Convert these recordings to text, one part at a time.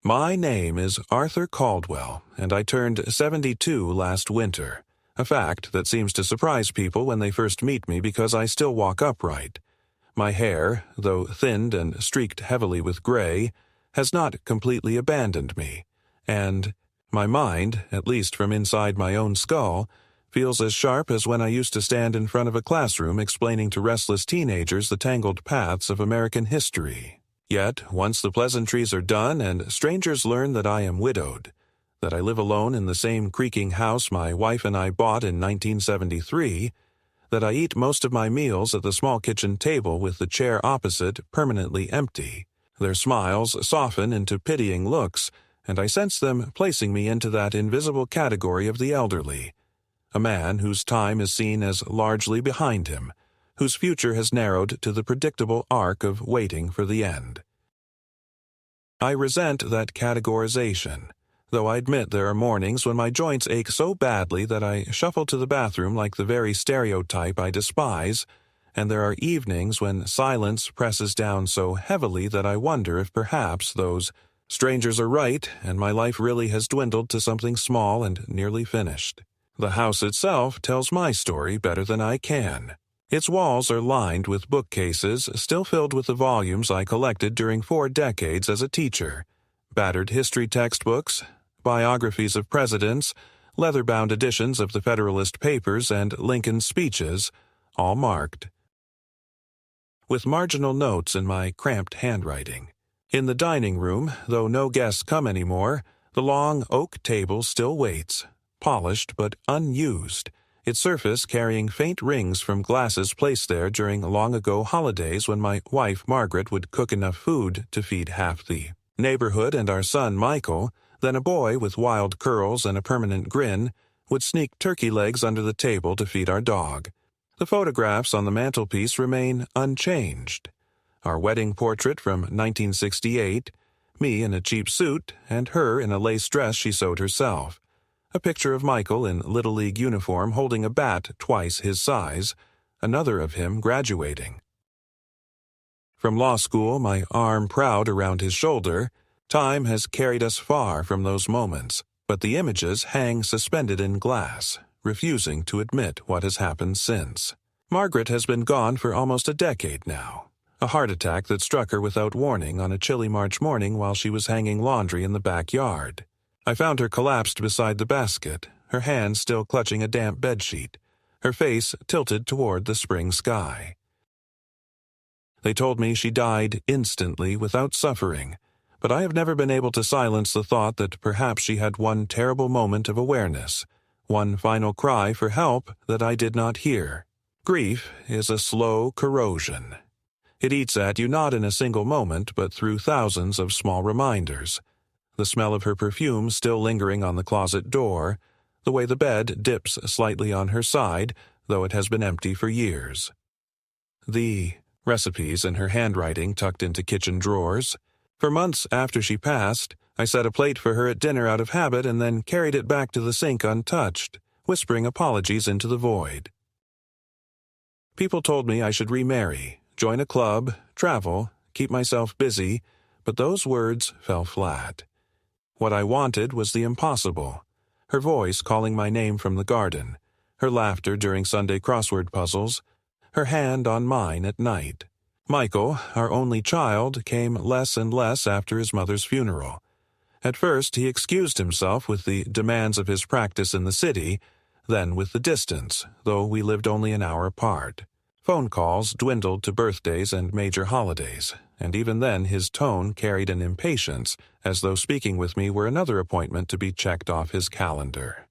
My name is Arthur Caldwell, and I turned 72 last winter, a fact that seems to surprise people when they first meet me because I still walk upright. My hair, though thinned and streaked heavily with gray, has not completely abandoned me, and my mind, at least from inside my own skull, feels as sharp as when I used to stand in front of a classroom explaining to restless teenagers the tangled paths of American history. Yet, once the pleasantries are done and strangers learn that I am widowed, that I live alone in the same creaking house my wife and I bought in 1973, that I eat most of my meals at the small kitchen table with the chair opposite permanently empty, their smiles soften into pitying looks, and I sense them placing me into that invisible category of the elderly, a man whose time is seen as largely behind him, whose future has narrowed to the predictable arc of waiting for the end. I resent that categorization, though I admit there are mornings when my joints ache so badly that I shuffle to the bathroom like the very stereotype I despise, and there are evenings when silence presses down so heavily that I wonder if perhaps those strangers are right and my life really has dwindled to something small and nearly finished. The house itself tells my story better than I can. Its walls are lined with bookcases still filled with the volumes I collected during 4 decades as a teacher, battered history textbooks, biographies of presidents, leather-bound editions of the Federalist Papers and Lincoln's speeches, all marked, with marginal notes in my cramped handwriting. In the dining room, though no guests come anymore, the long oak table still waits, polished but unused, its surface carrying faint rings from glasses placed there during long-ago holidays when my wife Margaret would cook enough food to feed half the neighborhood and our son Michael. Then a boy with wild curls and a permanent grin would sneak turkey legs under the table to feed our dog. The photographs on the mantelpiece remain unchanged. Our wedding portrait from 1968, me in a cheap suit and her in a lace dress she sewed herself. A picture of Michael in Little League uniform holding a bat twice his size, another of him graduating. From law school, my arm proud around his shoulder, time has carried us far from those moments, but the images hang suspended in glass, refusing to admit what has happened since. Margaret has been gone for almost a decade now, a heart attack that struck her without warning on a chilly March morning while she was hanging laundry in the backyard. I found her collapsed beside the basket, her hands still clutching a damp bedsheet, her face tilted toward the spring sky. They told me she died instantly without suffering, but I have never been able to silence the thought that perhaps she had one terrible moment of awareness, one final cry for help that I did not hear. Grief is a slow corrosion. It eats at you not in a single moment, but through thousands of small reminders. The smell of her perfume still lingering on the closet door, the way the bed dips slightly on her side, though it has been empty for years. The recipes in her handwriting tucked into kitchen drawers. For months after she passed, I set a plate for her at dinner out of habit and then carried it back to the sink untouched, whispering apologies into the void. People told me I should remarry, join a club, travel, keep myself busy, but those words fell flat. What I wanted was the impossible, her voice calling my name from the garden, her laughter during Sunday crossword puzzles, her hand on mine at night. Michael, our only child, came less and less after his mother's funeral. At first he excused himself with the demands of his practice in the city, then with the distance, though we lived only an hour apart. Phone calls dwindled to birthdays and major holidays, and even then his tone carried an impatience, as though speaking with me were another appointment to be checked off his calendar.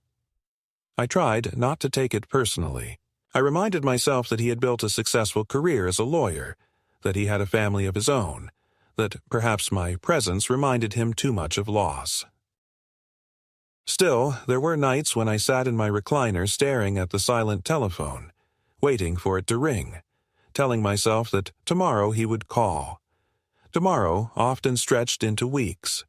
I tried not to take it personally. I reminded myself that he had built a successful career as a lawyer, that he had a family of his own, that perhaps my presence reminded him too much of loss. Still, there were nights when I sat in my recliner staring at the silent telephone, waiting for it to ring, telling myself that tomorrow he would call. Tomorrow often stretched into weeks.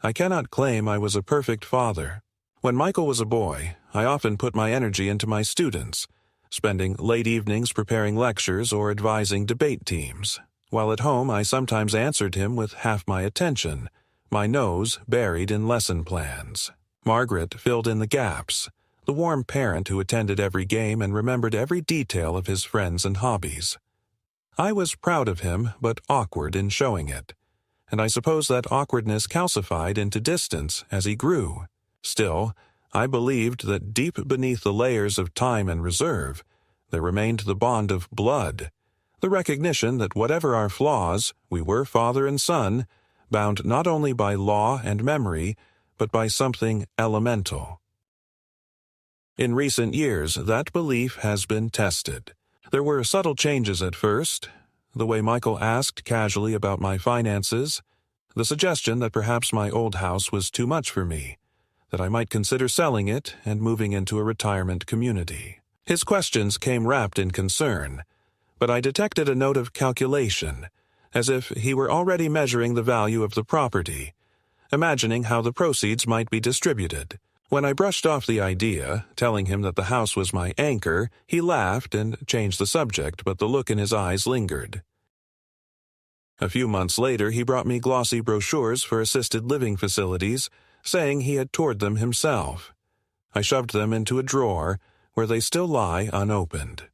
I cannot claim I was a perfect father. When Michael was a boy, I often put my energy into my students, spending late evenings preparing lectures or advising debate teams, while at home I sometimes answered him with half my attention, my nose buried in lesson plans. Margaret filled in the gaps, the warm parent who attended every game and remembered every detail of his friends and hobbies. I was proud of him, but awkward in showing it, and I suppose that awkwardness calcified into distance as he grew. Still, I believed that deep beneath the layers of time and reserve, there remained the bond of blood, the recognition that whatever our flaws, we were father and son, bound not only by law and memory, but by something elemental. In recent years, that belief has been tested. There were subtle changes at first, the way Michael asked casually about my finances, the suggestion that perhaps my old house was too much for me, that I might consider selling it and moving into a retirement community. His questions came wrapped in concern, but I detected a note of calculation, as if he were already measuring the value of the property, imagining how the proceeds might be distributed. When I brushed off the idea, telling him that the house was my anchor, he laughed and changed the subject, but the look in his eyes lingered. A few months later, he brought me glossy brochures for assisted living facilities, saying he had toured them himself. I shoved them into a drawer, where they still lie unopened.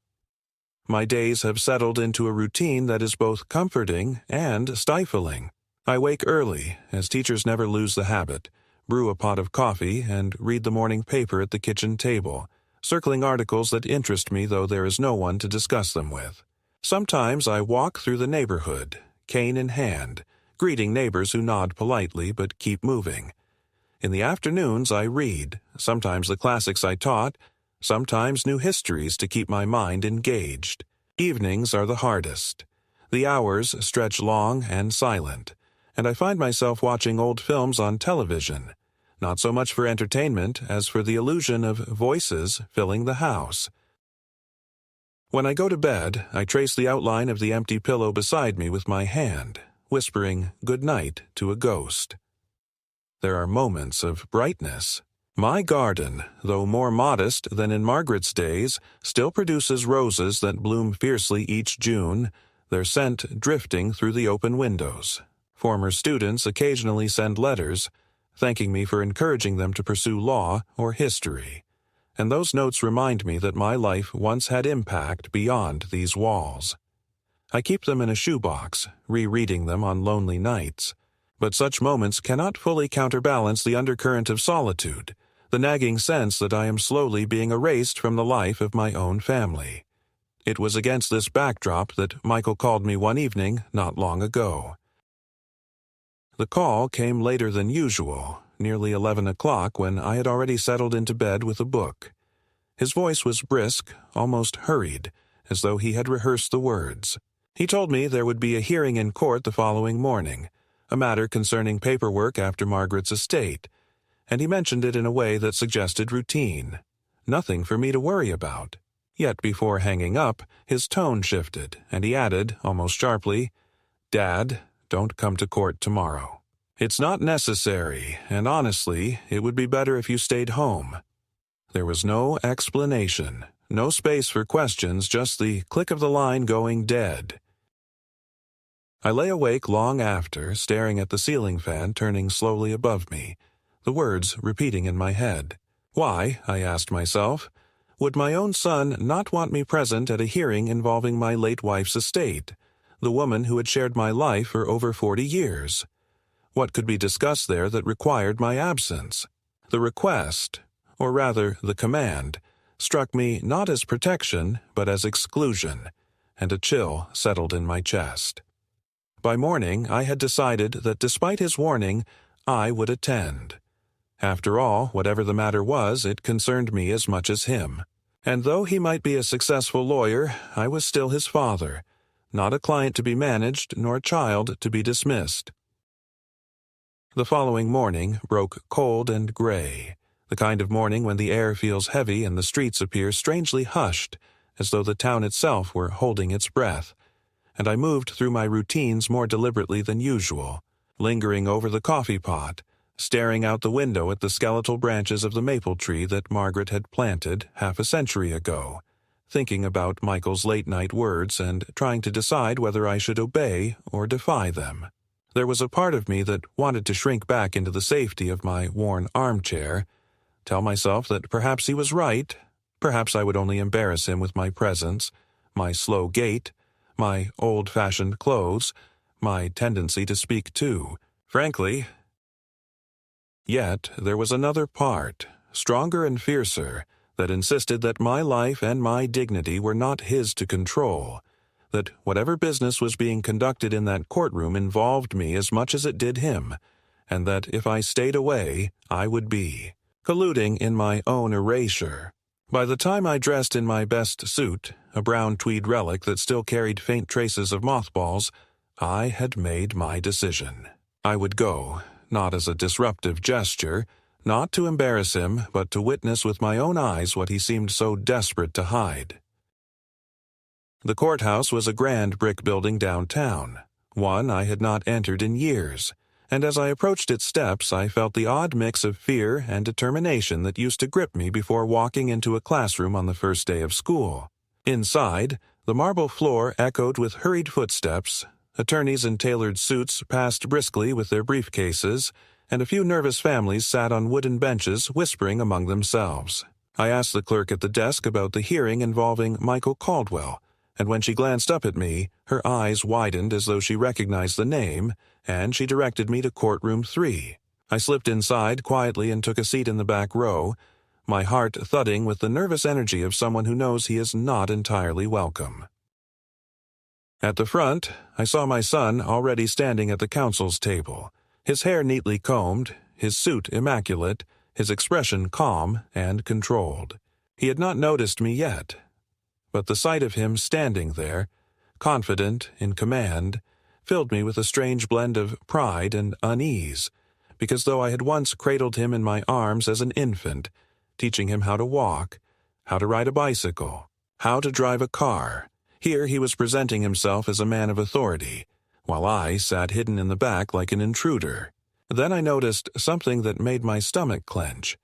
My days have settled into a routine that is both comforting and stifling. I wake early, as teachers never lose the habit, brew a pot of coffee, and read the morning paper at the kitchen table, circling articles that interest me though there is no one to discuss them with. Sometimes I walk through the neighborhood, cane in hand, greeting neighbors who nod politely but keep moving. In the afternoons I read, sometimes the classics I taught, sometimes new histories to keep my mind engaged. Evenings are the hardest. The hours stretch long and silent, and I find myself watching old films on television, not so much for entertainment as for the illusion of voices filling the house. When I go to bed, I trace the outline of the empty pillow beside me with my hand, whispering good night to a ghost. There are moments of brightness. My garden, though more modest than in Margaret's days, still produces roses that bloom fiercely each June, their scent drifting through the open windows. Former students occasionally send letters, thanking me for encouraging them to pursue law or history, and those notes remind me that my life once had impact beyond these walls. I keep them in a shoebox, rereading them on lonely nights, but such moments cannot fully counterbalance the undercurrent of solitude, the nagging sense that I am slowly being erased from the life of my own family. It was against this backdrop that Michael called me one evening not long ago. The call came later than usual, nearly 11 o'clock, when I had already settled into bed with a book. His voice was brisk, almost hurried, as though he had rehearsed the words. He told me there would be a hearing in court the following morning, a matter concerning paperwork after Margaret's estate, and he mentioned it in a way that suggested routine. Nothing for me to worry about. Yet before hanging up, his tone shifted, and he added, almost sharply, "Dad, don't come to court tomorrow. It's not necessary, and honestly, it would be better if you stayed home." There was no explanation, no space for questions, just the click of the line going dead. I lay awake long after, staring at the ceiling fan turning slowly above me, the words repeating in my head. Why, I asked myself, would my own son not want me present at a hearing involving my late wife's estate, the woman who had shared my life for over 40 years? What could be discussed there that required my absence? The request, or rather the command, struck me not as protection, but as exclusion, and a chill settled in my chest. By morning, I had decided that despite his warning, I would attend. After all, whatever the matter was, it concerned me as much as him. And though he might be a successful lawyer, I was still his father, not a client to be managed, nor a child to be dismissed. The following morning broke cold and gray, the kind of morning when the air feels heavy and the streets appear strangely hushed, as though the town itself were holding its breath, and I moved through my routines more deliberately than usual, lingering over the coffee pot, staring out the window at the skeletal branches of the maple tree that Margaret had planted half a century ago, thinking about Michael's late-night words and trying to decide whether I should obey or defy them. There was a part of me that wanted to shrink back into the safety of my worn armchair, tell myself that perhaps he was right, perhaps I would only embarrass him with my presence, my slow gait, my old-fashioned clothes, my tendency to speak too. Frankly, yet there was another part, stronger and fiercer, that insisted that my life and my dignity were not his to control, that whatever business was being conducted in that courtroom involved me as much as it did him, and that if I stayed away, I would be colluding in my own erasure. By the time I dressed in my best suit, a brown tweed relic that still carried faint traces of mothballs, I had made my decision. I would go, not as a disruptive gesture, not to embarrass him, but to witness with my own eyes what he seemed so desperate to hide. The courthouse was a grand brick building downtown, one I had not entered in years, and as I approached its steps I felt the odd mix of fear and determination that used to grip me before walking into a classroom on the first day of school. Inside, the marble floor echoed with hurried footsteps, attorneys in tailored suits passed briskly with their briefcases, and a few nervous families sat on wooden benches whispering among themselves. I asked the clerk at the desk about the hearing involving Michael Caldwell, and when she glanced up at me, her eyes widened as though she recognized the name, and she directed me to courtroom 3. I slipped inside quietly and took a seat in the back row, my heart thudding with the nervous energy of someone who knows he is not entirely welcome. At the front, I saw my son already standing at the counsel's table, his hair neatly combed, his suit immaculate, his expression calm and controlled. He had not noticed me yet, but the sight of him standing there, confident, in command, filled me with a strange blend of pride and unease, because though I had once cradled him in my arms as an infant, teaching him how to walk, how to ride a bicycle, how to drive a car, here he was presenting himself as a man of authority, while I sat hidden in the back like an intruder. Then I noticed something that made my stomach clench.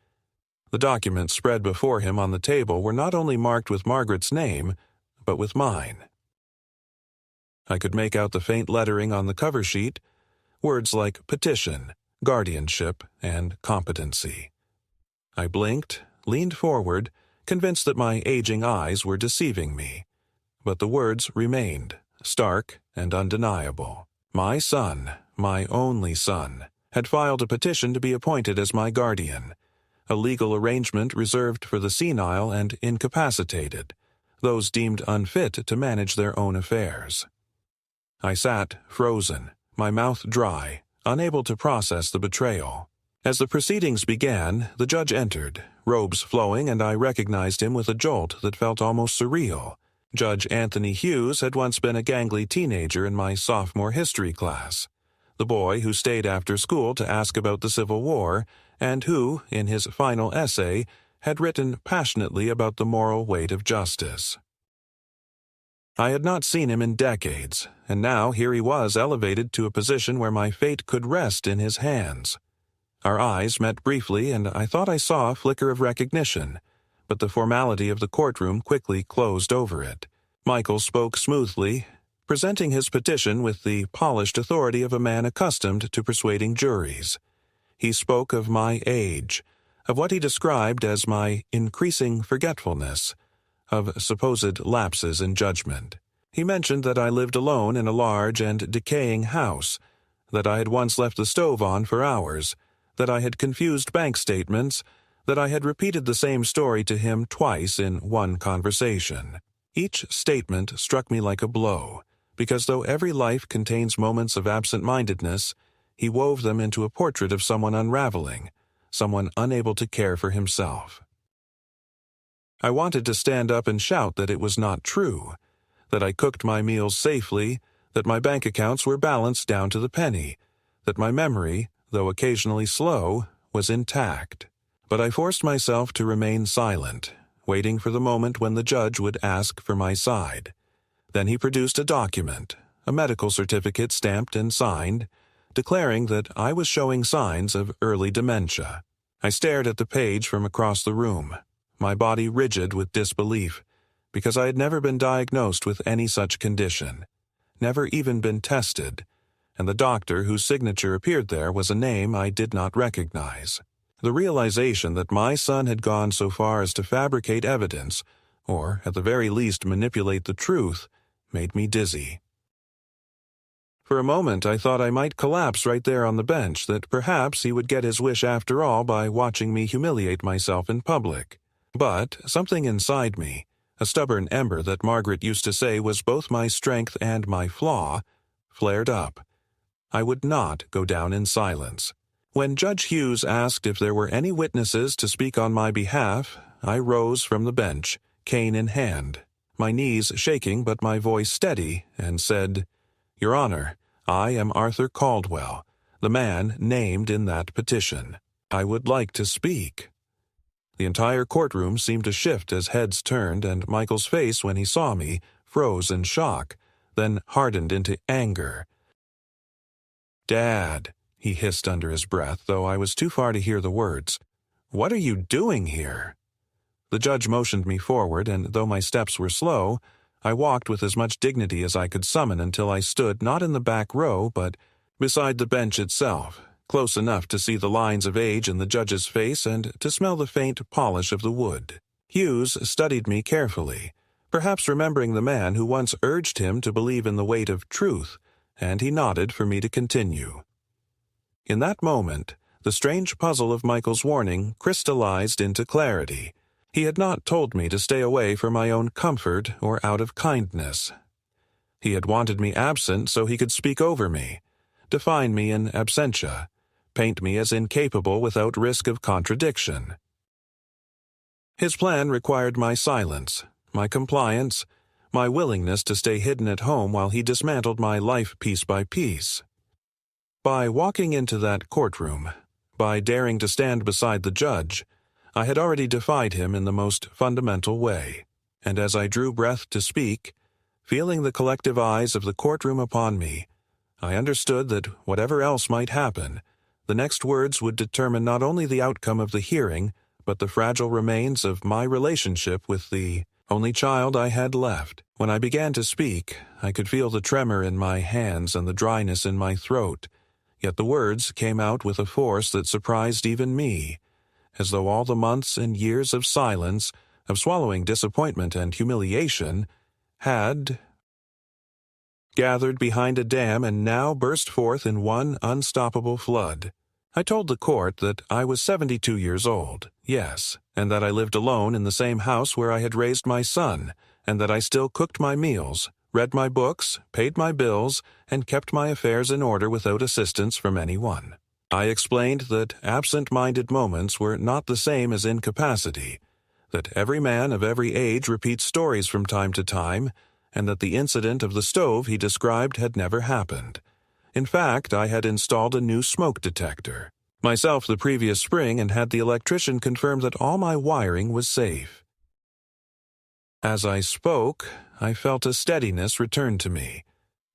The documents spread before him on the table were not only marked with Margaret's name, but with mine. I could make out the faint lettering on the cover sheet, words like petition, guardianship, and competency. I blinked, leaned forward, convinced that my aging eyes were deceiving me. But the words remained, stark and undeniable. My son, my only son, had filed a petition to be appointed as my guardian, a legal arrangement reserved for the senile and incapacitated, those deemed unfit to manage their own affairs. I sat frozen, my mouth dry, unable to process the betrayal. As the proceedings began, the judge entered, robes flowing, and I recognized him with a jolt that felt almost surreal. Judge Anthony Hughes had once been a gangly teenager in my sophomore history class, the boy who stayed after school to ask about the Civil War, and who, in his final essay, had written passionately about the moral weight of justice. I had not seen him in decades, and now here he was elevated to a position where my fate could rest in his hands. Our eyes met briefly, and I thought I saw a flicker of recognition, but the formality of the courtroom quickly closed over it. Michael spoke smoothly, presenting his petition with the polished authority of a man accustomed to persuading juries. He spoke of my age, of what he described as my increasing forgetfulness, of supposed lapses in judgment. He mentioned that I lived alone in a large and decaying house, that I had once left the stove on for hours, that I had confused bank statements, that I had repeated the same story to him twice in one conversation. Each statement struck me like a blow, because though every life contains moments of absent-mindedness, he wove them into a portrait of someone unraveling, someone unable to care for himself. I wanted to stand up and shout that it was not true, that I cooked my meals safely, that my bank accounts were balanced down to the penny, that my memory, though occasionally slow, was intact. But I forced myself to remain silent, waiting for the moment when the judge would ask for my side. Then he produced a document, a medical certificate stamped and signed, declaring that I was showing signs of early dementia. I stared at the page from across the room, my body rigid with disbelief, because I had never been diagnosed with any such condition, never even been tested, and the doctor whose signature appeared there was a name I did not recognize. The realization that my son had gone so far as to fabricate evidence, or at the very least manipulate the truth, made me dizzy. For a moment I thought I might collapse right there on the bench, that perhaps he would get his wish after all by watching me humiliate myself in public. But something inside me, a stubborn ember that Margaret used to say was both my strength and my flaw, flared up. I would not go down in silence. When Judge Hughes asked if there were any witnesses to speak on my behalf, I rose from the bench, cane in hand, my knees shaking but my voice steady, and said, "Your Honor, I am Arthur Caldwell, the man named in that petition. I would like to speak." The entire courtroom seemed to shift as heads turned, and Michael's face, when he saw me, froze in shock, then hardened into anger. "Dad," he hissed under his breath, though I was too far to hear the words. "What are you doing here?" The judge motioned me forward, and though my steps were slow, I walked with as much dignity as I could summon until I stood not in the back row, but beside the bench itself, close enough to see the lines of age in the judge's face and to smell the faint polish of the wood. Hughes studied me carefully, perhaps remembering the man who once urged him to believe in the weight of truth, and he nodded for me to continue. In that moment, the strange puzzle of Michael's warning crystallized into clarity. He had not told me to stay away for my own comfort or out of kindness. He had wanted me absent so he could speak over me, define me in absentia, paint me as incapable without risk of contradiction. His plan required my silence, my compliance, my willingness to stay hidden at home while he dismantled my life piece by piece. By walking into that courtroom, by daring to stand beside the judge, I had already defied him in the most fundamental way, and as I drew breath to speak, feeling the collective eyes of the courtroom upon me, I understood that whatever else might happen, the next words would determine not only the outcome of the hearing, but the fragile remains of my relationship with the only child I had left. When I began to speak, I could feel the tremor in my hands and the dryness in my throat, yet the words came out with a force that surprised even me, as though all the months and years of silence, of swallowing disappointment and humiliation, had gathered behind a dam and now burst forth in one unstoppable flood. I told the court that I was 72 years old, yes, and that I lived alone in the same house where I had raised my son, and that I still cooked my meals, read my books, paid my bills, and kept my affairs in order without assistance from anyone. I explained that absent-minded moments were not the same as incapacity, that every man of every age repeats stories from time to time, and that the incident of the stove he described had never happened. In fact, I had installed a new smoke detector myself the previous spring and had the electrician confirm that all my wiring was safe. As I spoke, I felt a steadiness return to me,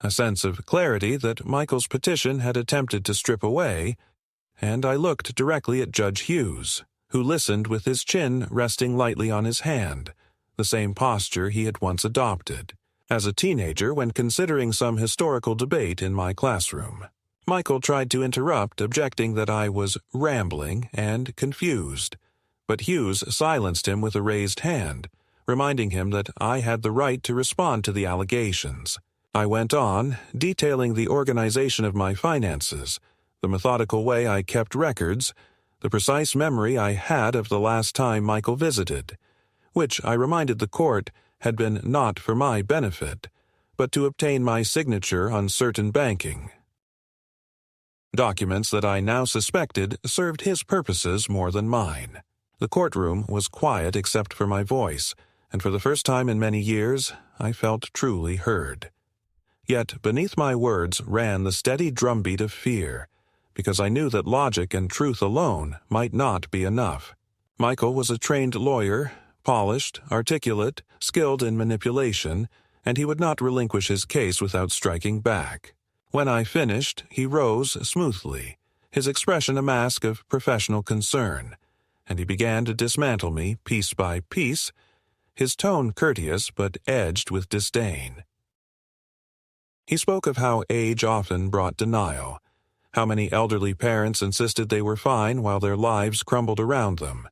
a sense of clarity that Michael's petition had attempted to strip away, and I looked directly at Judge Hughes, who listened with his chin resting lightly on his hand, the same posture he had once adopted as a teenager when considering some historical debate in my classroom. Michael tried to interrupt, objecting that I was rambling and confused, but Hughes silenced him with a raised hand, reminding him that I had the right to respond to the allegations. I went on, detailing the organization of my finances, the methodical way I kept records, the precise memory I had of the last time Michael visited, which I reminded the court had been not for my benefit, but to obtain my signature on certain banking documents that I now suspected served his purposes more than mine. The courtroom was quiet except for my voice, and for the first time in many years, I felt truly heard. Yet beneath my words ran the steady drumbeat of fear, because I knew that logic and truth alone might not be enough. Michael was a trained lawyer, polished, articulate, skilled in manipulation, and he would not relinquish his case without striking back. When I finished, he rose smoothly, his expression a mask of professional concern, and he began to dismantle me piece by piece, his tone courteous but edged with disdain. He spoke of how age often brought denial, how many elderly parents insisted they were fine while their lives crumbled around them,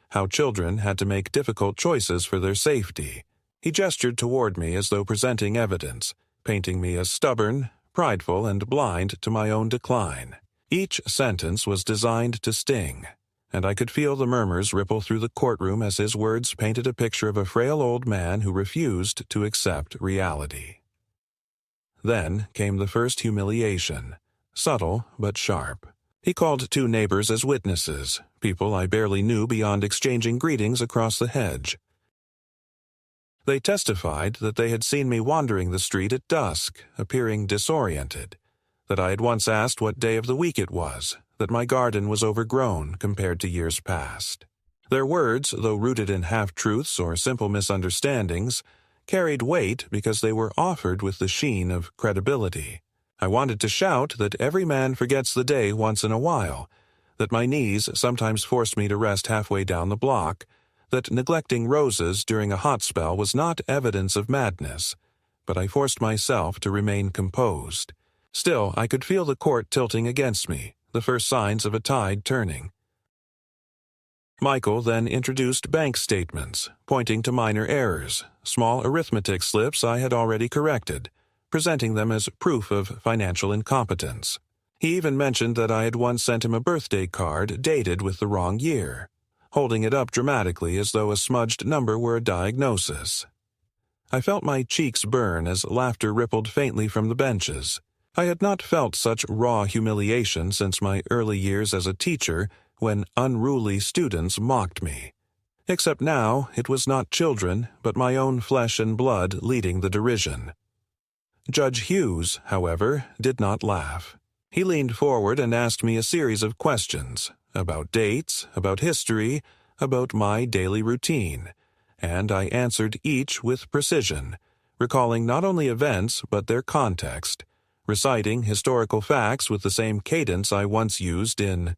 how children had to make difficult choices for their safety. He gestured toward me as though presenting evidence, painting me as stubborn, prideful, and blind to my own decline. Each sentence was designed to sting, and I could feel the murmurs ripple through the courtroom as his words painted a picture of a frail old man who refused to accept reality. Then came the first humiliation, subtle but sharp. He called 2 neighbors as witnesses, people I barely knew beyond exchanging greetings across the hedge. They testified that they had seen me wandering the street at dusk, appearing disoriented, that I had once asked what day of the week it was, that my garden was overgrown compared to years past. Their words, though rooted in half-truths or simple misunderstandings, carried weight because they were offered with the sheen of credibility. I wanted to shout that every man forgets the day once in a while, that my knees sometimes forced me to rest halfway down the block, that neglecting roses during a hot spell was not evidence of madness, but I forced myself to remain composed. Still, I could feel the court tilting against me, the first signs of a tide turning. Michael then introduced bank statements, pointing to minor errors, small arithmetic slips I had already corrected, presenting them as proof of financial incompetence. He even mentioned that I had once sent him a birthday card dated with the wrong year, holding it up dramatically as though a smudged number were a diagnosis. I felt my cheeks burn as laughter rippled faintly from the benches. I had not felt such raw humiliation since my early years as a teacher when unruly students mocked me. Except now it was not children, but my own flesh and blood leading the derision. Judge Hughes, however, did not laugh. He leaned forward and asked me a series of questions about dates, about history, about my daily routine, and I answered each with precision, recalling not only events but their context, reciting historical facts with the same cadence I once used in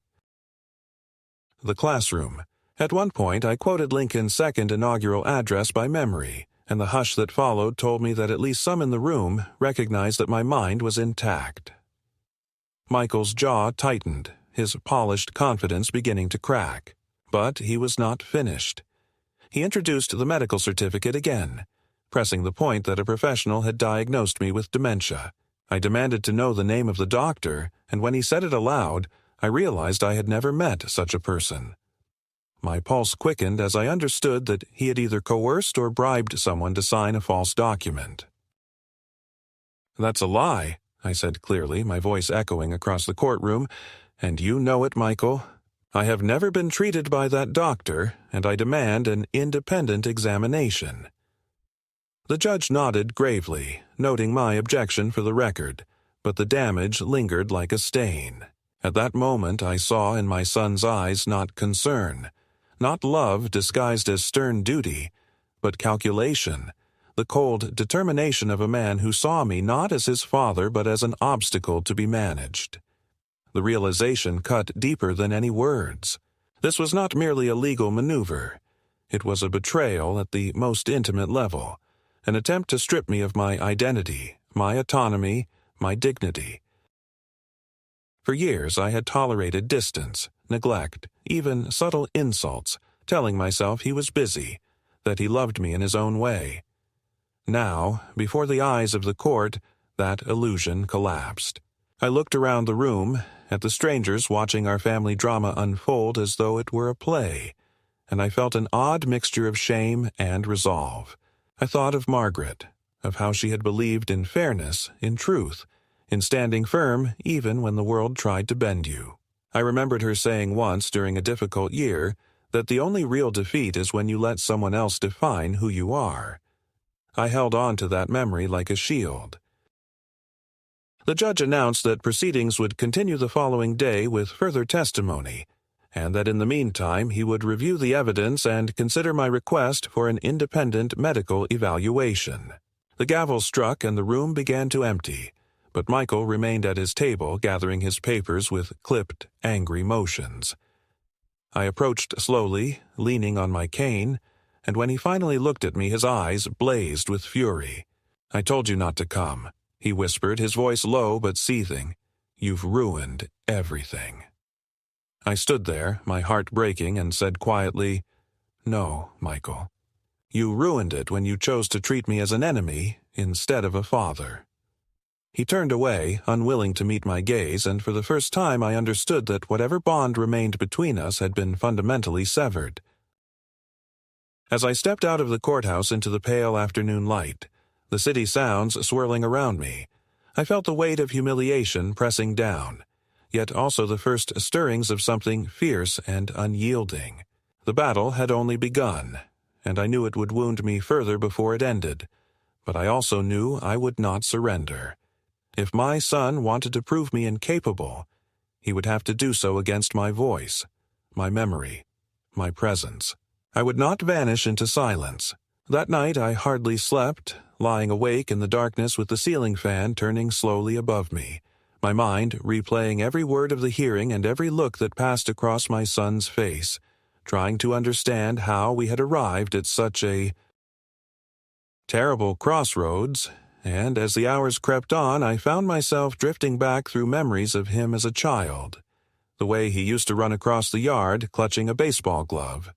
the classroom. At one point, I quoted Lincoln's second inaugural address by memory, and the hush that followed told me that at least some in the room recognized that my mind was intact. Michael's jaw tightened, his polished confidence beginning to crack. But he was not finished. He introduced the medical certificate again, pressing the point that a professional had diagnosed me with dementia. I demanded to know the name of the doctor, and when he said it aloud, I realized I had never met such a person. My pulse quickened as I understood that he had either coerced or bribed someone to sign a false document. "That's a lie," I said clearly, my voice echoing across the courtroom, "and you know it, Michael. I have never been treated by that doctor, and I demand an independent examination." The judge nodded gravely, noting my objection for the record, but the damage lingered like a stain. At that moment I saw in my son's eyes not concern, not love disguised as stern duty, but calculation, the cold determination of a man who saw me not as his father but as an obstacle to be managed. The realization cut deeper than any words. This was not merely a legal maneuver. It was a betrayal at the most intimate level, an attempt to strip me of my identity, my autonomy, my dignity. For years I had tolerated distance, neglect, even subtle insults, telling myself he was busy, that he loved me in his own way. Now, before the eyes of the court, that illusion collapsed. I looked around the room, at the strangers watching our family drama unfold as though it were a play, and I felt an odd mixture of shame and resolve. I thought of Margaret, of how she had believed in fairness, in truth, in standing firm even when the world tried to bend you. I remembered her saying once during a difficult year that the only real defeat is when you let someone else define who you are. I held on to that memory like a shield. The judge announced that proceedings would continue the following day with further testimony, and that in the meantime he would review the evidence and consider my request for an independent medical evaluation. The gavel struck and the room began to empty, but Michael remained at his table gathering his papers with clipped, angry motions. I approached slowly, leaning on my cane, and when he finally looked at me his eyes blazed with fury. "I told you not to come," he whispered, his voice low but seething. "You've ruined everything." I stood there, my heart breaking, and said quietly, "No, Michael. You ruined it when you chose to treat me as an enemy instead of a father." He turned away, unwilling to meet my gaze, and for the first time I understood that whatever bond remained between us had been fundamentally severed. As I stepped out of the courthouse into the pale afternoon light, the city sounds swirling around me, I felt the weight of humiliation pressing down, yet also the first stirrings of something fierce and unyielding. The battle had only begun, and I knew it would wound me further before it ended, but I also knew I would not surrender. If my son wanted to prove me incapable, he would have to do so against my voice, my memory, my presence. I would not vanish into silence. That night I hardly slept, lying awake in the darkness with the ceiling fan turning slowly above me, my mind replaying every word of the hearing and every look that passed across my son's face, trying to understand how we had arrived at such a terrible crossroads, and as the hours crept on, I found myself drifting back through memories of him as a child. The way he used to run across the yard, clutching a baseball glove.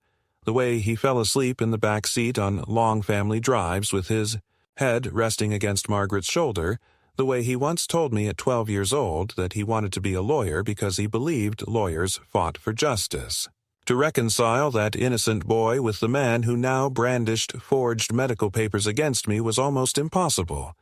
The way he fell asleep in the back seat on long family drives with his head resting against Margaret's shoulder. The way he once told me at 12 years old that he wanted to be a lawyer because he believed lawyers fought for justice. To reconcile that innocent boy with the man who now brandished forged medical papers against me was almost impossible,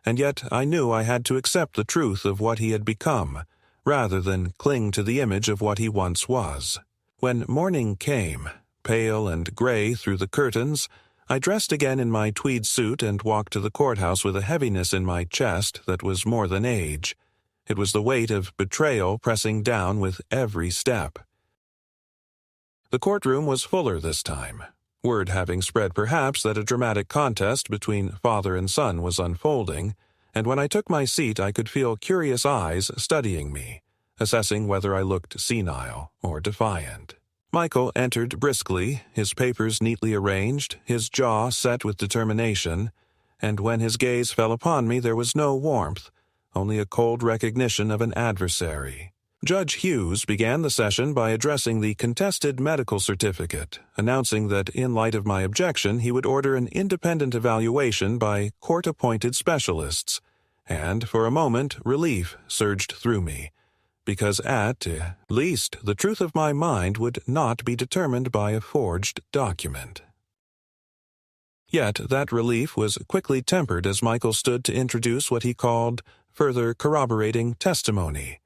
and yet I knew I had to accept the truth of what he had become, rather than cling to the image of what he once was. When morning came, pale and gray through the curtains, I dressed again in my tweed suit and walked to the courthouse with a heaviness in my chest that was more than age. It was the weight of betrayal pressing down with every step. The courtroom was fuller this time, word having spread perhaps that a dramatic contest between father and son was unfolding, and when I took my seat I could feel curious eyes studying me, assessing whether I looked senile or defiant. Michael entered briskly, his papers neatly arranged, his jaw set with determination, and when his gaze fell upon me there was no warmth, only a cold recognition of an adversary. Judge Hughes began the session by addressing the contested medical certificate, announcing that in light of my objection he would order an independent evaluation by court-appointed specialists, and for a moment relief surged through me, because at least the truth of my mind would not be determined by a forged document. Yet that relief was quickly tempered as Michael stood to introduce what he called further corroborating testimony,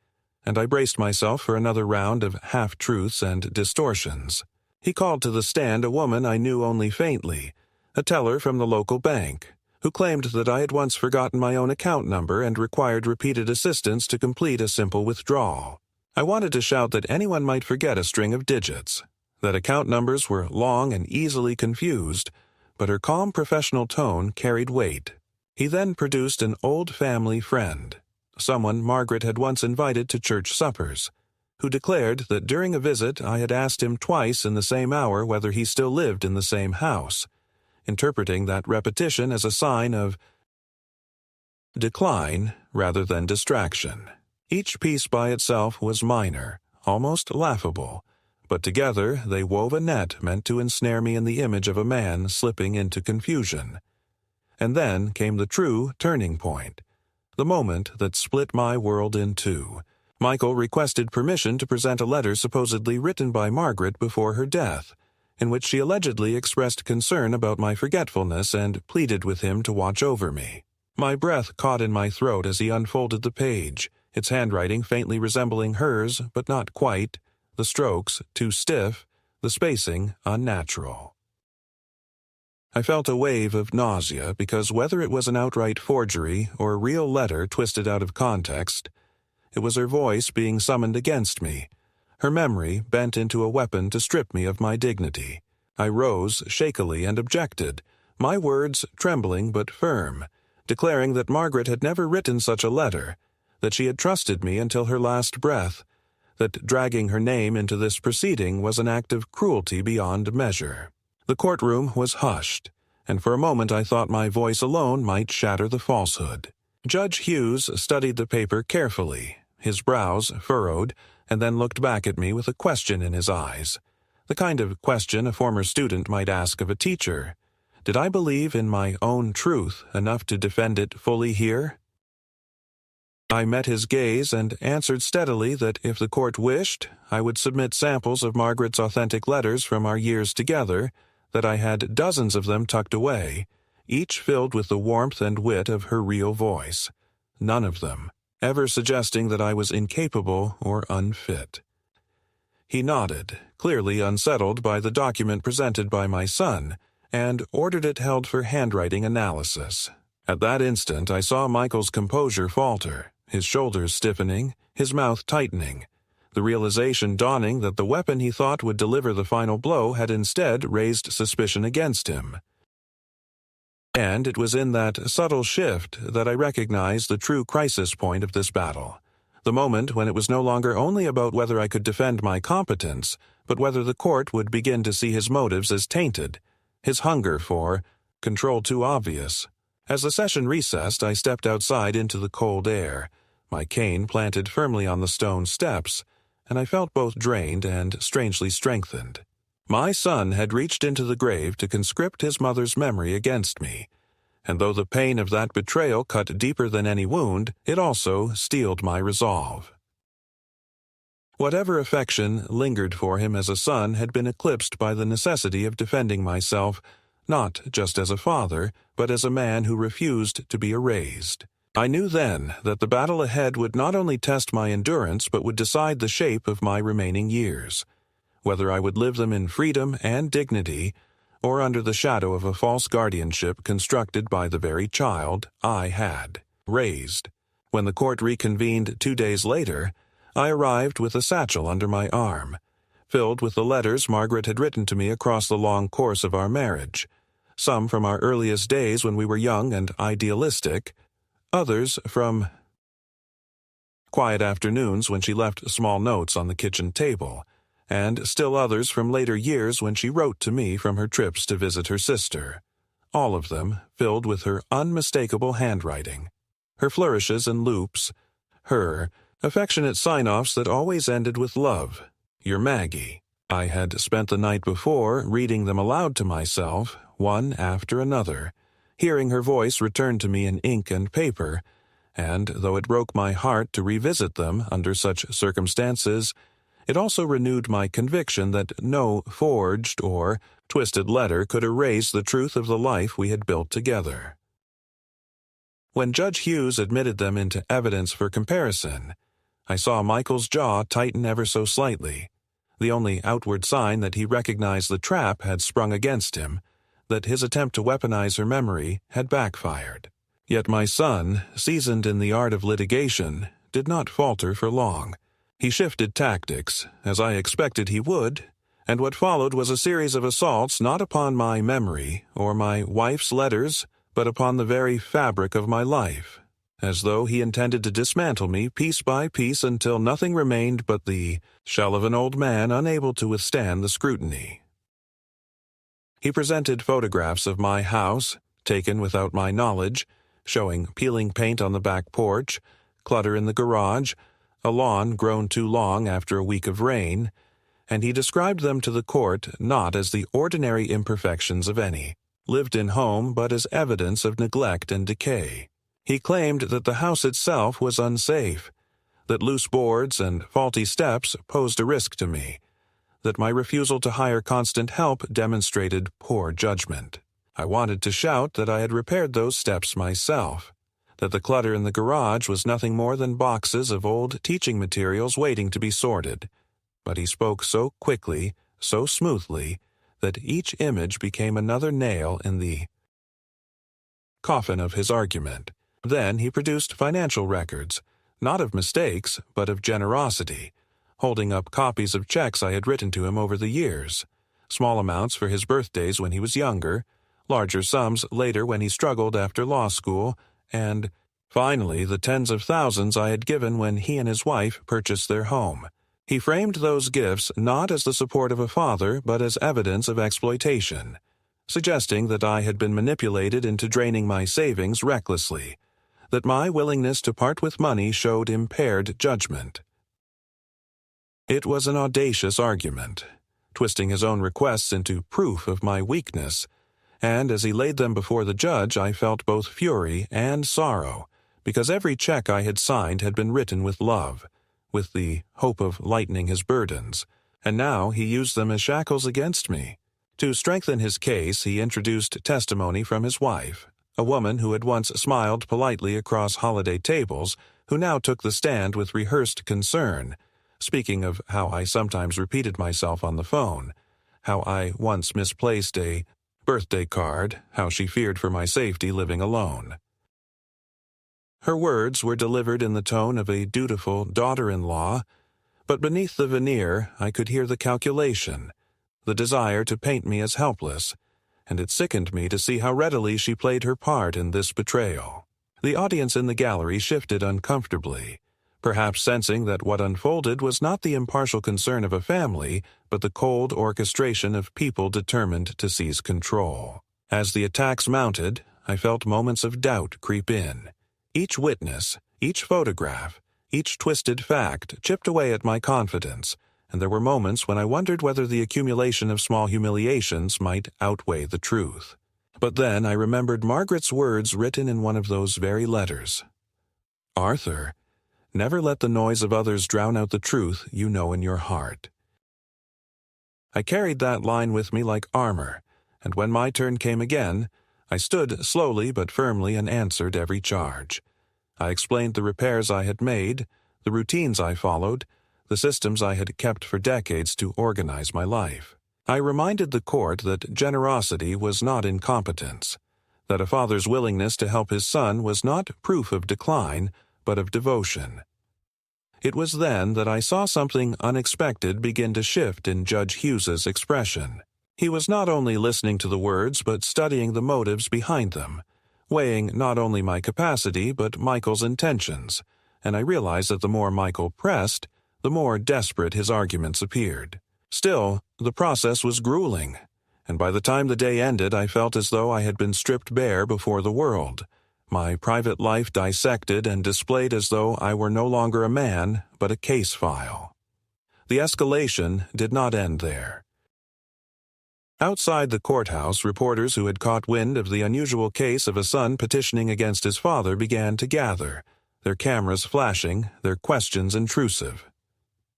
and I braced myself for another round of half-truths and distortions. He called to the stand a woman I knew only faintly, a teller from the local bank, who claimed that I had once forgotten my own account number and required repeated assistance to complete a simple withdrawal. I wanted to shout that anyone might forget a string of digits, that account numbers were long and easily confused, but her calm professional tone carried weight. He then produced an old family friend, someone Margaret had once invited to church suppers, who declared that during a visit I had asked him twice in the same hour whether he still lived in the same house, interpreting that repetition as a sign of decline rather than distraction. Each piece by itself was minor, almost laughable, but together they wove a net meant to ensnare me in the image of a man slipping into confusion. And then came the true turning point, the moment that split my world in two. Michael requested permission to present a letter supposedly written by Margaret before her death, in which she allegedly expressed concern about my forgetfulness and pleaded with him to watch over me. My breath caught in my throat as he unfolded the page, its handwriting faintly resembling hers, but not quite, the strokes too stiff, the spacing unnatural. I felt a wave of nausea because whether it was an outright forgery or a real letter twisted out of context, it was her voice being summoned against me, her memory bent into a weapon to strip me of my dignity. I rose shakily and objected, my words trembling but firm, declaring that Margaret had never written such a letter, that she had trusted me until her last breath, that dragging her name into this proceeding was an act of cruelty beyond measure. The courtroom was hushed, and for a moment I thought my voice alone might shatter the falsehood. Judge Hughes studied the paper carefully, his brows furrowed, and then looked back at me with a question in his eyes. The kind of question a former student might ask of a teacher. Did I believe in my own truth enough to defend it fully here? I met his gaze and answered steadily that if the court wished, I would submit samples of Margaret's authentic letters from our years together, that I had dozens of them tucked away, each filled with the warmth and wit of her real voice, none of them ever suggesting that I was incapable or unfit. He nodded, clearly unsettled by the document presented by my son, and ordered it held for handwriting analysis. At that instant I saw Michael's composure falter, his shoulders stiffening, his mouth tightening, the realization dawning that the weapon he thought would deliver the final blow had instead raised suspicion against him. And it was in that subtle shift that I recognized the true crisis point of this battle, the moment when it was no longer only about whether I could defend my competence, but whether the court would begin to see his motives as tainted, his hunger for control too obvious. As the session recessed, I stepped outside into the cold air, my cane planted firmly on the stone steps, and I felt both drained and strangely strengthened. My son had reached into the grave to conscript his mother's memory against me, and though the pain of that betrayal cut deeper than any wound, it also steeled my resolve. Whatever affection lingered for him as a son had been eclipsed by the necessity of defending myself, not just as a father, but as a man who refused to be erased. I knew then that the battle ahead would not only test my endurance but would decide the shape of my remaining years, whether I would live them in freedom and dignity, or under the shadow of a false guardianship constructed by the very child I had raised. When the court reconvened 2 days later, I arrived with a satchel under my arm, filled with the letters Margaret had written to me across the long course of our marriage, some from our earliest days when we were young and idealistic, others from quiet afternoons when she left small notes on the kitchen table, and still others from later years when she wrote to me from her trips to visit her sister, all of them filled with her unmistakable handwriting, her flourishes and loops, her affectionate sign-offs that always ended with love, your Maggie. I had spent the night before reading them aloud to myself, one after another, hearing her voice return to me in ink and paper, and though it broke my heart to revisit them under such circumstances, it also renewed my conviction that no forged or twisted letter could erase the truth of the life we had built together. When Judge Hughes admitted them into evidence for comparison, I saw Michael's jaw tighten ever so slightly, the only outward sign that he recognized the trap had sprung against him, that his attempt to weaponize her memory had backfired. Yet my son, seasoned in the art of litigation, did not falter for long. He shifted tactics, as I expected he would, and what followed was a series of assaults not upon my memory or my wife's letters, but upon the very fabric of my life, as though he intended to dismantle me piece by piece until nothing remained but the shell of an old man unable to withstand the scrutiny. He presented photographs of my house, taken without my knowledge, showing peeling paint on the back porch, clutter in the garage, a lawn grown too long after a week of rain, and he described them to the court not as the ordinary imperfections of any lived-in home, but as evidence of neglect and decay. He claimed that the house itself was unsafe, that loose boards and faulty steps posed a risk to me, that my refusal to hire constant help demonstrated poor judgment. I wanted to shout that I had repaired those steps myself, that the clutter in the garage was nothing more than boxes of old teaching materials waiting to be sorted, but he spoke so quickly, so smoothly, that each image became another nail in the coffin of his argument. Then he produced financial records, not of mistakes, but of generosity, holding up copies of checks I had written to him over the years, small amounts for his birthdays when he was younger, larger sums later when he struggled after law school, and, finally, the tens of thousands I had given when he and his wife purchased their home. He framed those gifts not as the support of a father, but as evidence of exploitation, suggesting that I had been manipulated into draining my savings recklessly, that my willingness to part with money showed impaired judgment. It was an audacious argument, twisting his own requests into proof of my weakness, and as he laid them before the judge I felt both fury and sorrow, because every check I had signed had been written with love, with the hope of lightening his burdens, and now he used them as shackles against me. To strengthen his case, he introduced testimony from his wife, a woman who had once smiled politely across holiday tables, who now took the stand with rehearsed concern, speaking of how I sometimes repeated myself on the phone, how I once misplaced a birthday card, how she feared for my safety living alone. Her words were delivered in the tone of a dutiful daughter-in-law, but beneath the veneer I could hear the calculation, the desire to paint me as helpless, and it sickened me to see how readily she played her part in this betrayal. The audience in the gallery shifted uncomfortably, perhaps sensing that what unfolded was not the impartial concern of a family, but the cold orchestration of people determined to seize control. As the attacks mounted, I felt moments of doubt creep in. Each witness, each photograph, each twisted fact chipped away at my confidence, and there were moments when I wondered whether the accumulation of small humiliations might outweigh the truth. But then I remembered Margaret's words written in one of those very letters. "Arthur, never let the noise of others drown out the truth you know in your heart." I carried that line with me like armor, and when my turn came again, I stood slowly but firmly and answered every charge. I explained the repairs I had made, the routines I followed, the systems I had kept for decades to organize my life. I reminded the court that generosity was not incompetence, that a father's willingness to help his son was not proof of decline, but of devotion. It was then that I saw something unexpected begin to shift in Judge Hughes's expression. He was not only listening to the words but studying the motives behind them, weighing not only my capacity but Michael's intentions, and I realized that the more Michael pressed, the more desperate his arguments appeared. Still, the process was grueling, and by the time the day ended I felt as though I had been stripped bare before the world, my private life dissected and displayed as though I were no longer a man but a case file. The escalation did not end there. Outside the courthouse, reporters who had caught wind of the unusual case of a son petitioning against his father began to gather, their cameras flashing, their questions intrusive.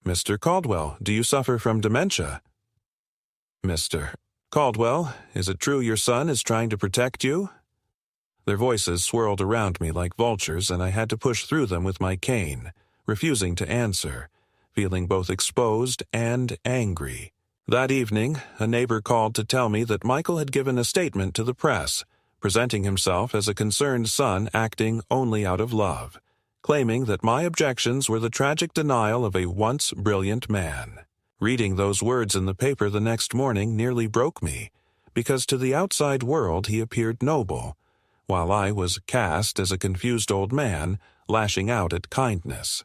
"Mr. Caldwell, do you suffer from dementia?" "Mr. Caldwell, is it true your son is trying to protect you?" Their voices swirled around me like vultures, and I had to push through them with my cane, refusing to answer, feeling both exposed and angry. That evening, a neighbor called to tell me that Michael had given a statement to the press, presenting himself as a concerned son acting only out of love, claiming that my objections were the tragic denial of a once brilliant man. Reading those words in the paper the next morning nearly broke me, because to the outside world he appeared noble, while I was cast as a confused old man, lashing out at kindness.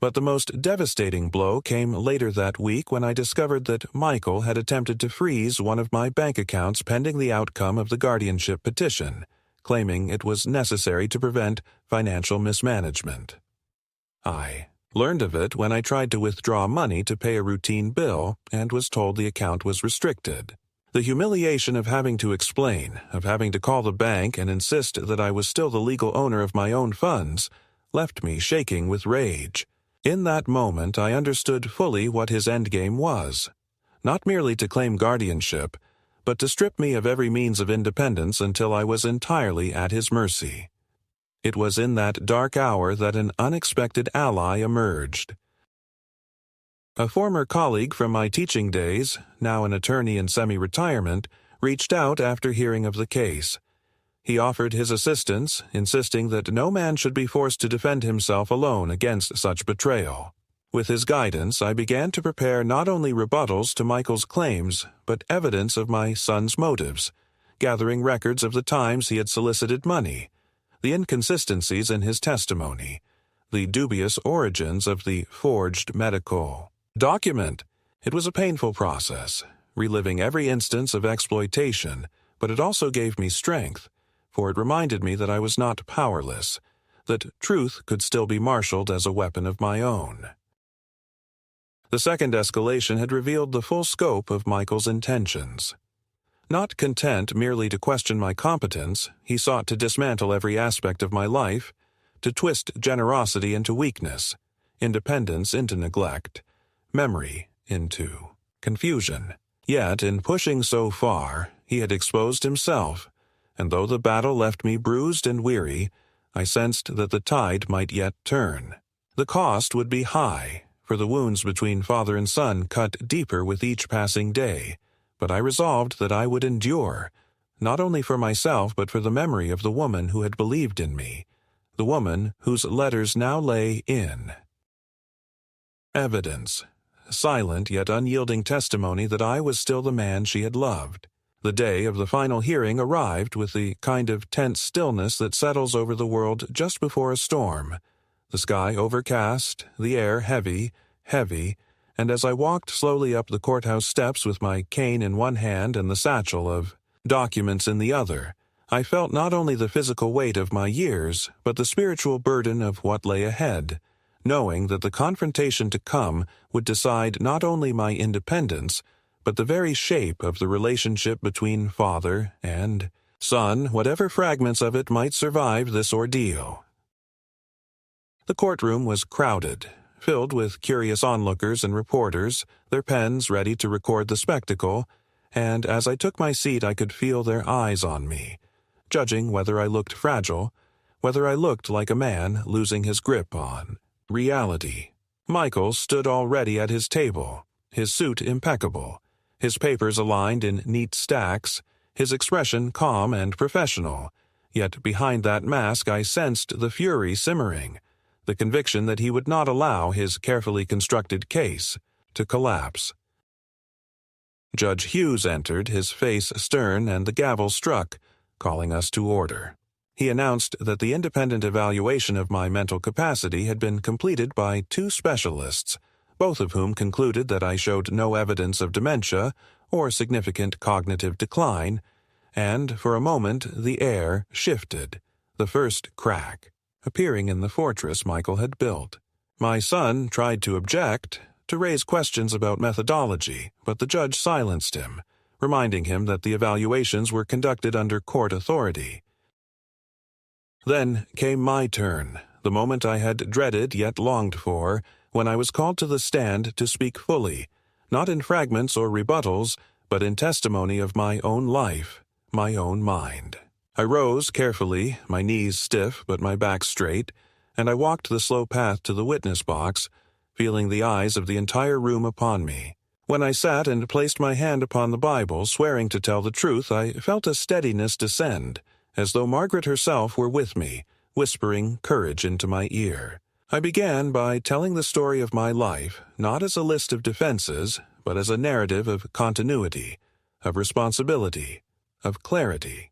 But the most devastating blow came later that week when I discovered that Michael had attempted to freeze one of my bank accounts pending the outcome of the guardianship petition, claiming it was necessary to prevent financial mismanagement. I learned of it when I tried to withdraw money to pay a routine bill and was told the account was restricted. The humiliation of having to explain, of having to call the bank and insist that I was still the legal owner of my own funds, left me shaking with rage. In that moment I understood fully what his endgame was, not merely to claim guardianship, but to strip me of every means of independence until I was entirely at his mercy. It was in that dark hour that an unexpected ally emerged. A former colleague from my teaching days, now an attorney in semi-retirement, reached out after hearing of the case. He offered his assistance, insisting that no man should be forced to defend himself alone against such betrayal. With his guidance, I began to prepare not only rebuttals to Michael's claims, but evidence of my son's motives, gathering records of the times he had solicited money, the inconsistencies in his testimony, the dubious origins of the forged medical document. It was a painful process, reliving every instance of exploitation, but it also gave me strength, for it reminded me that I was not powerless, that truth could still be marshaled as a weapon of my own. The second escalation had revealed the full scope of Michael's intentions. Not content merely to question my competence, he sought to dismantle every aspect of my life, to twist generosity into weakness, independence into neglect, memory into confusion. Yet, in pushing so far, he had exposed himself, and though the battle left me bruised and weary, I sensed that the tide might yet turn. The cost would be high, for the wounds between father and son cut deeper with each passing day, but I resolved that I would endure, not only for myself but for the memory of the woman who had believed in me, the woman whose letters now lay in evidence, silent yet unyielding testimony that I was still the man she had loved. The day of the final hearing arrived with the kind of tense stillness that settles over the world just before a storm, the sky overcast, the air heavy, and as I walked slowly up the courthouse steps with my cane in one hand and the satchel of documents in the other, I felt not only the physical weight of my years, but the spiritual burden of what lay ahead, knowing that the confrontation to come would decide not only my independence, but the very shape of the relationship between father and son, whatever fragments of it might survive this ordeal. The courtroom was crowded, filled with curious onlookers and reporters, their pens ready to record the spectacle, and as I took my seat I could feel their eyes on me, judging whether I looked fragile, whether I looked like a man losing his grip on reality. Michael stood already at his table, his suit impeccable, his papers aligned in neat stacks, his expression calm and professional, yet behind that mask I sensed the fury simmering, the conviction that he would not allow his carefully constructed case to collapse. Judge Hughes entered, his face stern, and the gavel struck, calling us to order. He announced that the independent evaluation of my mental capacity had been completed by 2 specialists, both of whom concluded that I showed no evidence of dementia or significant cognitive decline, and for a moment the air shifted, the first crack appearing in the fortress Michael had built. My son tried to object, to raise questions about methodology, but the judge silenced him, reminding him that the evaluations were conducted under court authority. Then came my turn, the moment I had dreaded yet longed for, when I was called to the stand to speak fully, not in fragments or rebuttals, but in testimony of my own life, my own mind. I rose carefully, my knees stiff but my back straight, and I walked the slow path to the witness box, feeling the eyes of the entire room upon me. When I sat and placed my hand upon the Bible, swearing to tell the truth, I felt a steadiness descend, as though Margaret herself were with me, whispering courage into my ear. I began by telling the story of my life, not as a list of defenses, but as a narrative of continuity, of responsibility, of clarity.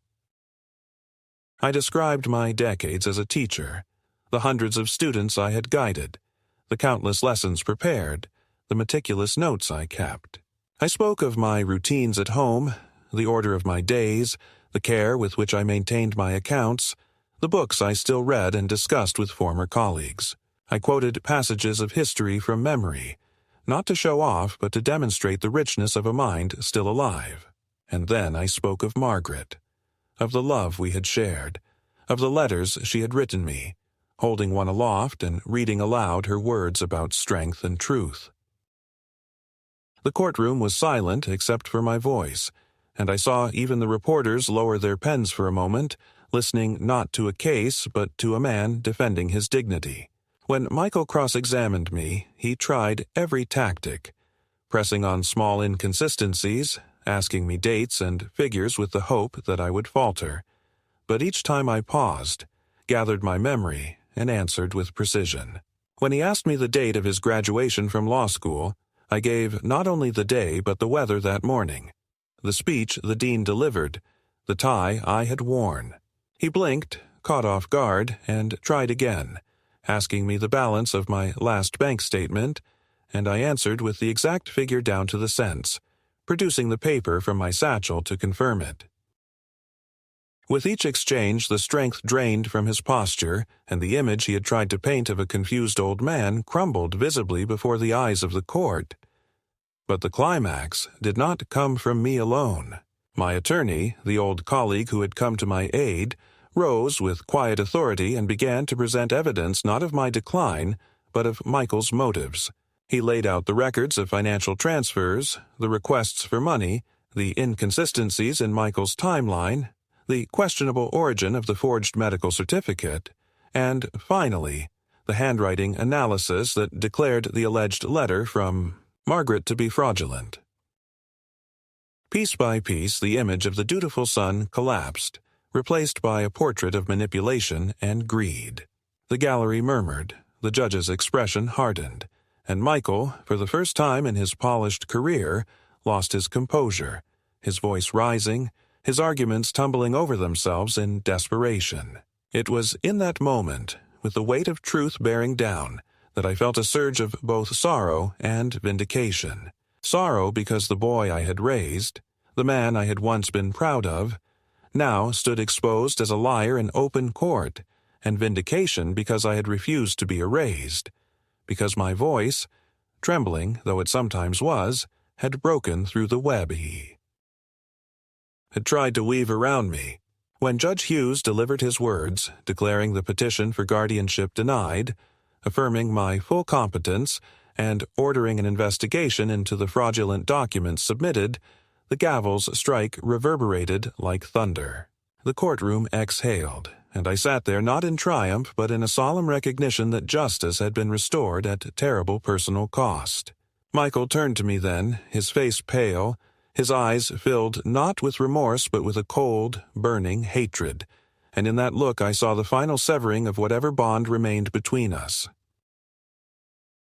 I described my decades as a teacher, the hundreds of students I had guided, the countless lessons prepared, the meticulous notes I kept. I spoke of my routines at home, the order of my days, the care with which I maintained my accounts, the books I still read and discussed with former colleagues. I quoted passages of history from memory, not to show off but to demonstrate the richness of a mind still alive. And then I spoke of Margaret, of the love we had shared, of the letters she had written me, holding one aloft and reading aloud her words about strength and truth. The courtroom was silent except for my voice, and I saw even the reporters lower their pens for a moment, listening not to a case but to a man defending his dignity. When Michael cross-examined me, he tried every tactic, pressing on small inconsistencies, asking me dates and figures with the hope that I would falter. But each time I paused, gathered my memory, and answered with precision. When he asked me the date of his graduation from law school, I gave not only the day but the weather that morning, the speech the dean delivered, the tie I had worn. He blinked, caught off guard, and tried again, asking me the balance of my last bank statement, and I answered with the exact figure down to the cents, producing the paper from my satchel to confirm it. With each exchange, the strength drained from his posture, and the image he had tried to paint of a confused old man crumbled visibly before the eyes of the court. But the climax did not come from me alone. My attorney, the old colleague who had come to my aid, rose with quiet authority and began to present evidence not of my decline, but of Michael's motives. He laid out the records of financial transfers, the requests for money, the inconsistencies in Michael's timeline, the questionable origin of the forged medical certificate, and, finally, the handwriting analysis that declared the alleged letter from Margaret to be fraudulent. Piece by piece, the image of the dutiful son collapsed, replaced by a portrait of manipulation and greed. The gallery murmured, the judge's expression hardened, and Michael, for the first time in his polished career, lost his composure, his voice rising, his arguments tumbling over themselves in desperation. It was in that moment, with the weight of truth bearing down, that I felt a surge of both sorrow and vindication. Sorrow because the boy I had raised, the man I had once been proud of, now stood exposed as a liar in open court, and vindication because I had refused to be erased, because my voice, trembling though it sometimes was, had broken through the web he had tried to weave around me. When Judge Hughes delivered his words, declaring the petition for guardianship denied, affirming my full competence, and ordering an investigation into the fraudulent documents submitted, the gavel's strike reverberated like thunder. The courtroom exhaled, and I sat there not in triumph but in a solemn recognition that justice had been restored at terrible personal cost. Michael turned to me then, his face pale, his eyes filled not with remorse but with a cold, burning hatred, and in that look I saw the final severing of whatever bond remained between us.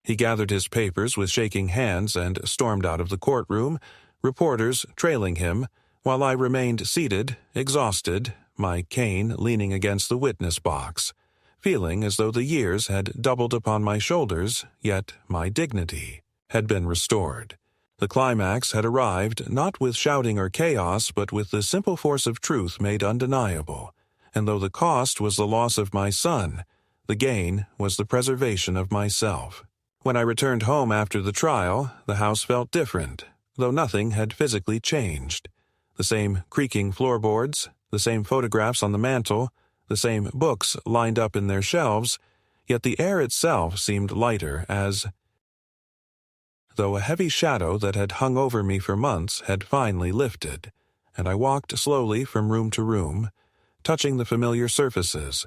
He gathered his papers with shaking hands and stormed out of the courtroom, reporters trailing him, while I remained seated, exhausted, my cane leaning against the witness box, feeling as though the years had doubled upon my shoulders, yet my dignity had been restored. The climax had arrived not with shouting or chaos, but with the simple force of truth made undeniable, and though the cost was the loss of my son, the gain was the preservation of myself. When I returned home after the trial, the house felt different, though nothing had physically changed. The same creaking floorboards, the same photographs on the mantel, the same books lined up in their shelves, yet the air itself seemed lighter as though a heavy shadow that had hung over me for months had finally lifted, and I walked slowly from room to room, touching the familiar surfaces,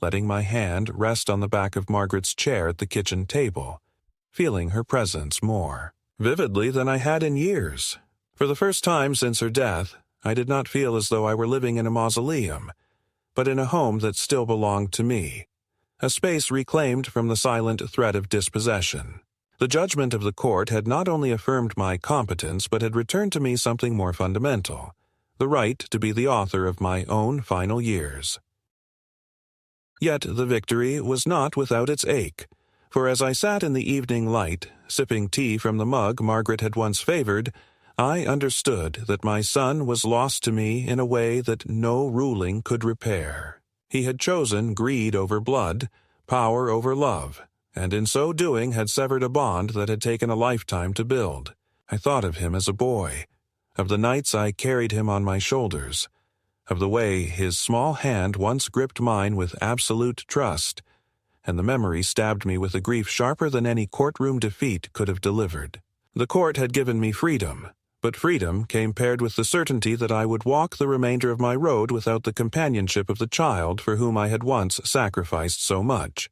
letting my hand rest on the back of Margaret's chair at the kitchen table, feeling her presence more vividly than I had in years. For the first time since her death, I did not feel as though I were living in a mausoleum, but in a home that still belonged to me, a space reclaimed from the silent threat of dispossession. The judgment of the court had not only affirmed my competence but had returned to me something more fundamental, the right to be the author of my own final years. Yet the victory was not without its ache, for as I sat in the evening light, sipping tea from the mug Margaret had once favored, I understood that my son was lost to me in a way that no ruling could repair. He had chosen greed over blood, power over love, and in so doing had severed a bond that had taken a lifetime to build. I thought of him as a boy, of the nights I carried him on my shoulders, of the way his small hand once gripped mine with absolute trust, and the memory stabbed me with a grief sharper than any courtroom defeat could have delivered. The court had given me freedom, but freedom came paired with the certainty that I would walk the remainder of my road without the companionship of the child for whom I had once sacrificed so much.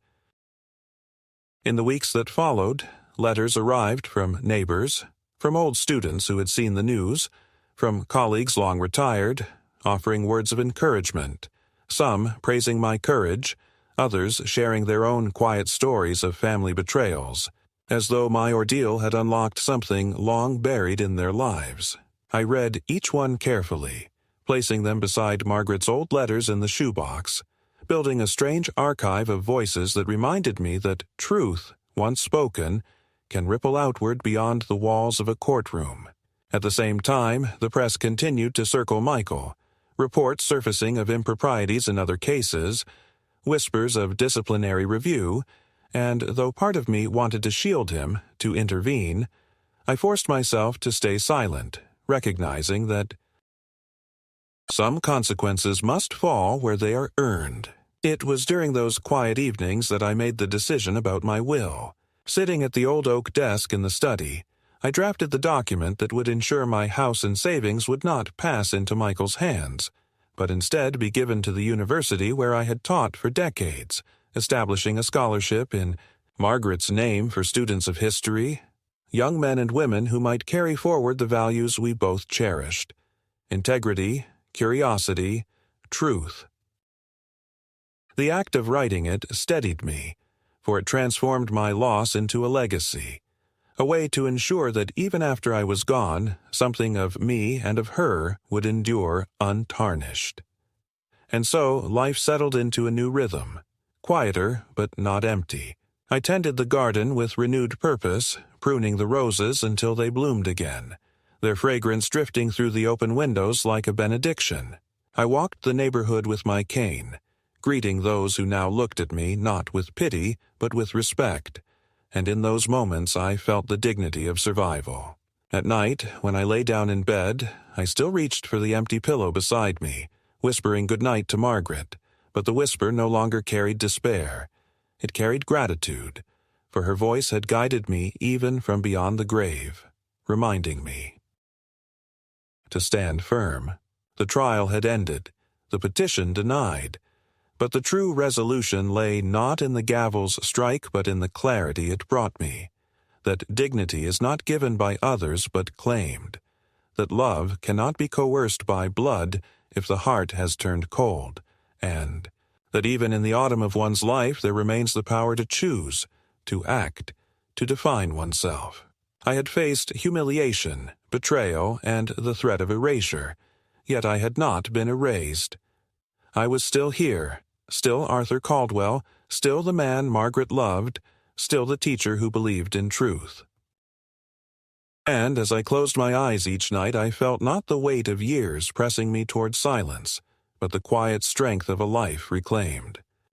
In the weeks that followed, letters arrived from neighbors, from old students who had seen the news, from colleagues long retired, offering words of encouragement, some praising my courage, others sharing their own quiet stories of family betrayals, as though my ordeal had unlocked something long buried in their lives. I read each one carefully, placing them beside Margaret's old letters in the shoebox, building a strange archive of voices that reminded me that truth, once spoken, can ripple outward beyond the walls of a courtroom. At the same time, the press continued to circle Michael, reports surfacing of improprieties in other cases, whispers of disciplinary review, and though part of me wanted to shield him, to intervene, I forced myself to stay silent, recognizing that some consequences must fall where they are earned. It was during those quiet evenings that I made the decision about my will. Sitting at the old oak desk in the study, I drafted the document that would ensure my house and savings would not pass into Michael's hands, but instead be given to the university where I had taught for decades, establishing a scholarship in Margaret's name for students of history, young men and women who might carry forward the values we both cherished: integrity, curiosity, truth. The act of writing it steadied me, for it transformed my loss into a legacy, a way to ensure that even after I was gone, something of me and of her would endure untarnished. And so life settled into a new rhythm, quieter but not empty. I tended the garden with renewed purpose, pruning the roses until they bloomed again, their fragrance drifting through the open windows like a benediction. I walked the neighborhood with my cane, greeting those who now looked at me not with pity but with respect, and in those moments I felt the dignity of survival. At night, when I lay down in bed, I still reached for the empty pillow beside me, whispering good night to Margaret, but the whisper no longer carried despair. It carried gratitude, for her voice had guided me even from beyond the grave, reminding me to stand firm. The trial had ended, the petition denied, but the true resolution lay not in the gavel's strike but in the clarity it brought me, that dignity is not given by others but claimed, that love cannot be coerced by blood if the heart has turned cold, and that even in the autumn of one's life there remains the power to choose, to act, to define oneself. I had faced humiliation, betrayal, and the threat of erasure, yet I had not been erased. I was still here, still Arthur Caldwell, still the man Margaret loved, still the teacher who believed in truth. And as I closed my eyes each night, I felt not the weight of years pressing me toward silence, but the quiet strength of a life reclaimed.